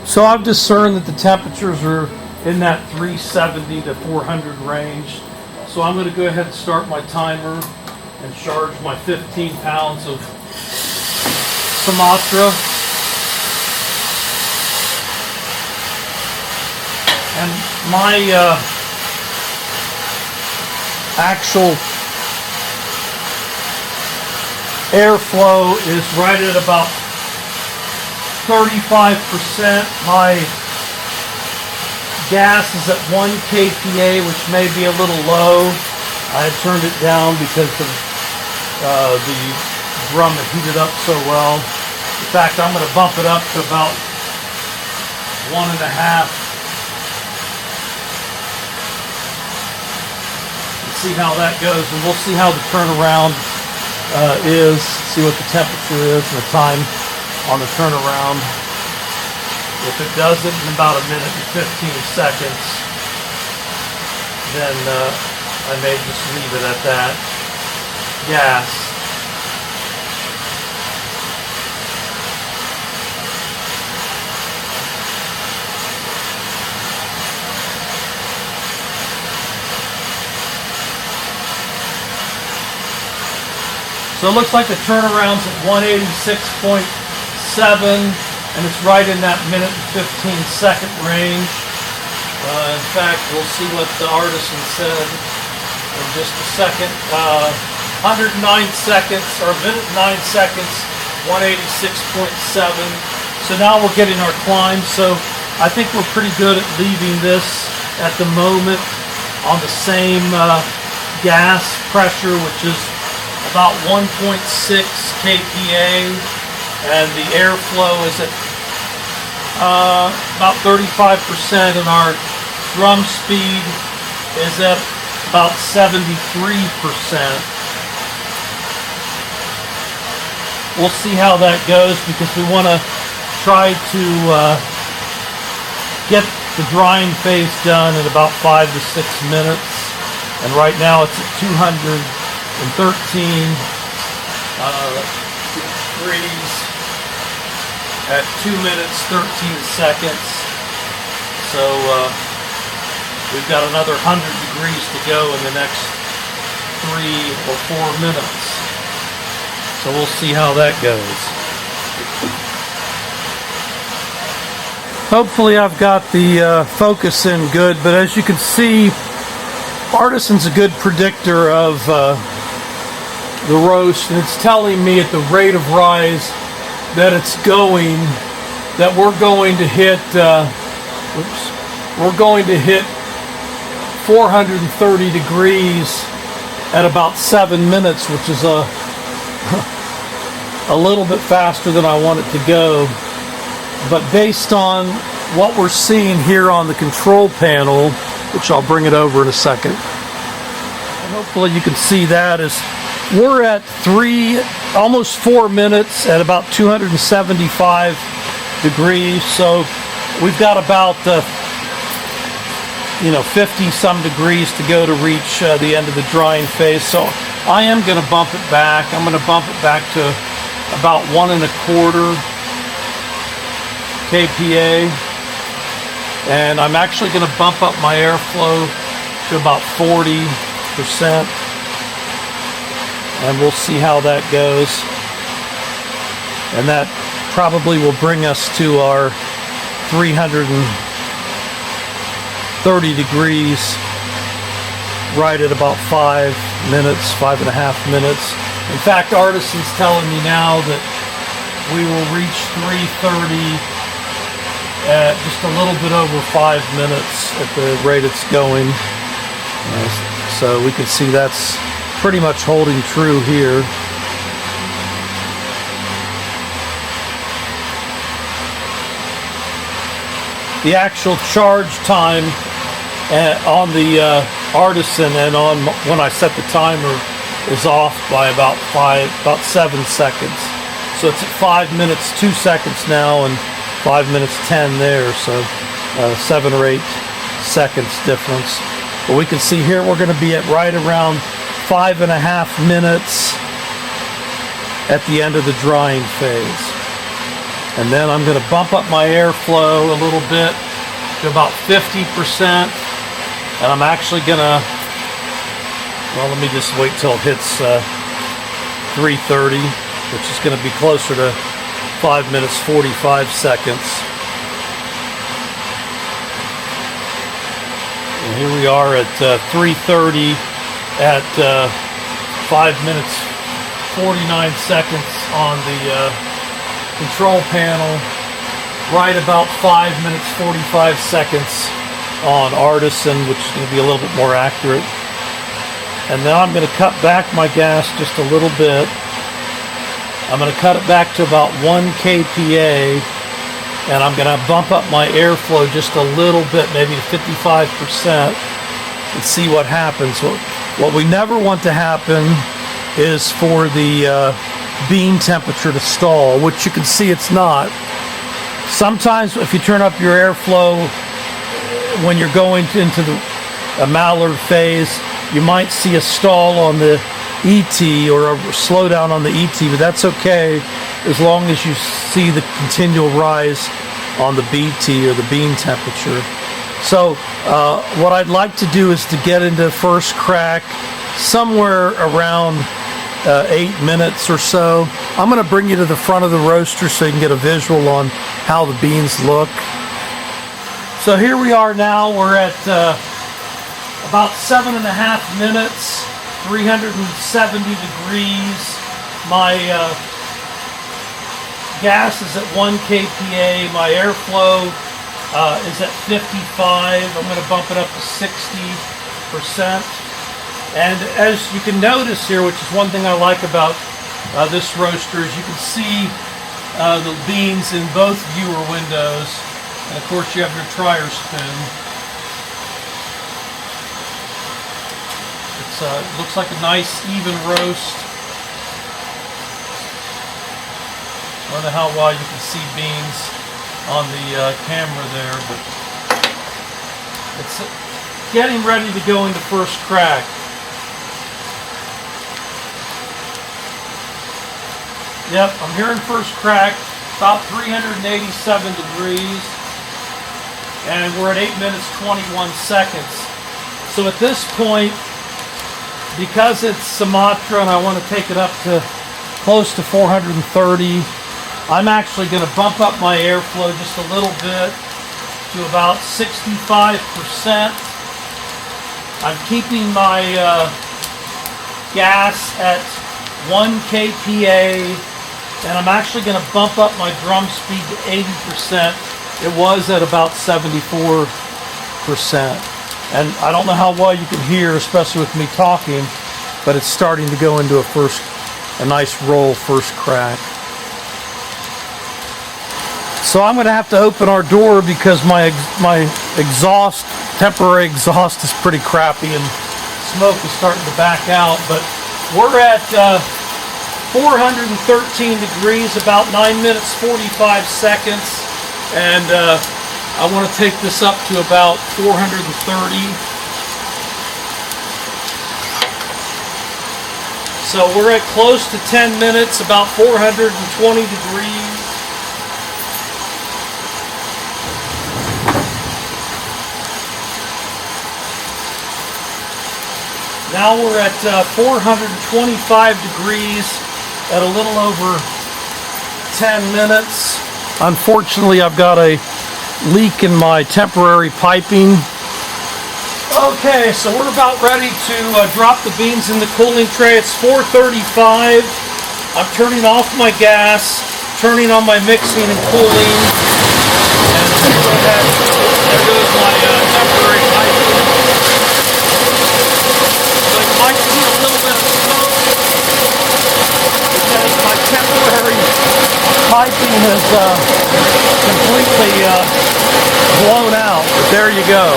So I've discerned that the temperatures are in that 370 to 400 range. So I'm going to go ahead and start my timer and charge my 15 pounds of Sumatra. And my actual airflow is right at about 35%. My gas is at 1 kPa, which may be a little low. I had turned it down because of the drum had heated up so well. In fact, I'm going to bump it up to about 1.5. See how that goes, and we'll see how the turnaround is, see what the temperature is and the time on the turnaround. If it does it in about 1 minute and 15 seconds, then I may just leave it at that. Gas. So it looks like the turnaround's at 186.7, and it's right in that 1 minute and 15 second range. In fact, we'll see what the artisan said in just a second. 109 seconds, or 1 minute and 9 seconds, 186.7. So now we're getting our climb. So I think we're pretty good at leaving this at the moment on the same gas pressure, which is about 1.6 kPa, and the airflow is at about 35%, and our drum speed is at about 73%. We'll see how that goes, because we want to try to get the drying phase done in about 5 to 6 minutes, and right now it's at 213 degrees at 2 minutes 13 seconds. So we've got another 100 degrees to go in the next 3 or 4 minutes. So we'll see how that goes. Hopefully I've got the focus in good, but as you can see, Artisan's a good predictor of the roast, and it's telling me at the rate of rise that it's going, that we're going to hit 430 degrees at about 7 minutes, which is a little bit faster than I want it to go. But based on what we're seeing here on the control panel, which I'll bring it over in a second, and hopefully you can see that, is we're at almost 4 minutes at about 275 degrees. So we've got about 50 some degrees to go to reach the end of the drying phase. So I am going to bump it back. I'm going to bump it back to about 1.25 kPa, and I'm actually going to bump up my airflow to about 40%. And we'll see how that goes. And that probably will bring us to our 330 degrees right at about 5 minutes, 5.5 minutes. In fact, Artisan's telling me now that we will reach 330 at just a little bit over 5 minutes at the rate it's going. So we can see that's pretty much holding true here. The actual charge time on the Artisan and on when I set the timer is off by about 7 seconds. So it's at 5 minutes 2 seconds now, and 5 minutes 10 there. So 7 or 8 seconds difference. But we can see here we're going to be at right around 5.5 minutes at the end of the drying phase. And then I'm going to bump up my airflow a little bit to about 50%. And I'm actually going to, well, let me just wait till it hits 330, which is going to be closer to 5 minutes 45 seconds. And here we are at 330 at 5 minutes 49 seconds on the control panel, right about 5 minutes 45 seconds on Artisan, which is going to be a little bit more accurate. And now I'm going to cut back my gas just a little bit. I'm going to cut it back to about 1 kPa, and I'm going to bump up my airflow just a little bit, maybe to 55%, and see what happens. What we never want to happen is for the bean temperature to stall, which you can see it's not. Sometimes if you turn up your airflow when you're going into a Maillard phase, you might see a stall on the ET or a slowdown on the ET, but that's okay as long as you see the continual rise on the BT or the bean temperature. So what I'd like to do is to get into first crack somewhere around 8 minutes or so. I'm going to bring you to the front of the roaster so you can get a visual on how the beans look. So here we are now. We're at about 7.5 minutes, 370 degrees. My gas is at 1 kPa. My airflow is at 55. I'm going to bump it up to 60%. And as you can notice here, which is one thing I like about this roaster, is you can see the beans in both viewer windows. And of course you have your trier spin. It looks like a nice even roast. I don't know how well you can see beans on the camera there, but it's getting ready to go into first crack. Yep, I'm hearing first crack, about 387 degrees, and we're at 8 minutes 21 seconds. So at this point, because it's Sumatra and I want to take it up to close to 430, I'm actually going to bump up my airflow just a little bit to about 65%. I'm keeping my gas at 1 kPa, and I'm actually going to bump up my drum speed to 80%. It was at about 74%. And I don't know how well you can hear, especially with me talking, but it's starting to go into a nice roll first crack. So I'm going to have to open our door because my exhaust, temporary exhaust, is pretty crappy and smoke is starting to back out. But we're at 413 degrees, about 9 minutes 45 seconds, and I want to take this up to about 430. So we're at close to 10 minutes, about 420 degrees. Now we're at 425 degrees at a little over 10 minutes. Unfortunately, I've got a leak in my temporary piping. Okay, so we're about ready to drop the beans in the cooling tray. It's 4:35. I'm turning off my gas, turning on my mixing and cooling, and go ahead. There goes my temporary piping. So you might see a little bit of smoke because my temporary piping is completely blown out, but there you go.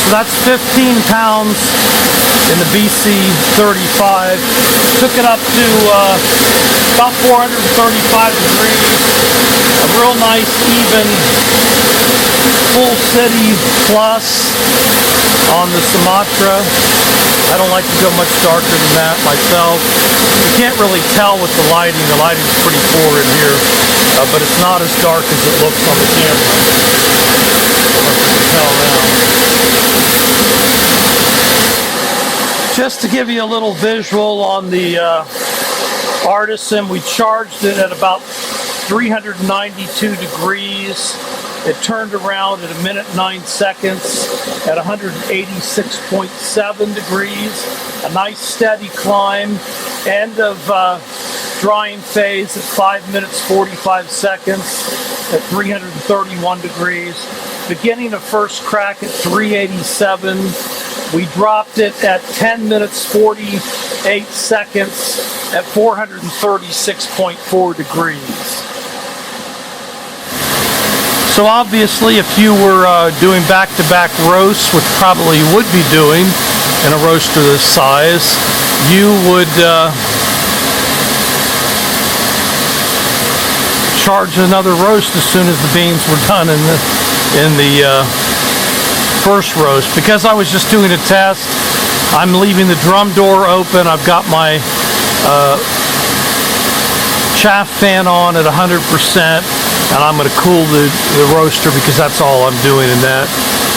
So that's 15 pounds in the BC35. Took it up to about 435 degrees. A real nice, even, full Soul City Plus on the Sumatra. I don't like to go much darker than that myself. You can't really tell with the lighting. The lighting's pretty poor in here, but it's not as dark as it looks on the camera. You can tell now. Just to give you a little visual on the Artisan, we charged it at about 392 degrees. It turned around at 1 minute 9 seconds at 186.7 degrees. A nice steady climb. End of drying phase at 5 minutes 45 seconds at 331 degrees. Beginning of first crack at 387. We dropped it at 10 minutes 48 seconds at 436.4 degrees. So obviously, if you were doing back-to-back roasts, which probably you would be doing in a roaster this size, you would charge another roast as soon as the beans were done in the first roast. Because I was just doing a test, I'm leaving the drum door open. I've got my chaff fan on at 100%. And I'm going to cool the roaster because that's all I'm doing in that,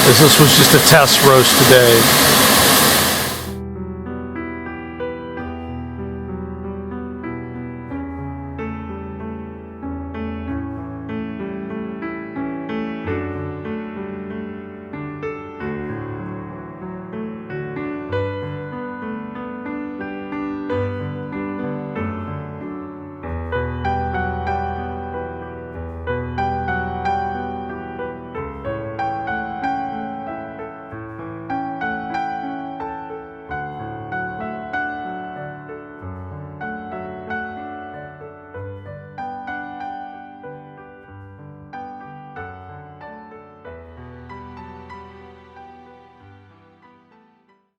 as this was just a test roast today.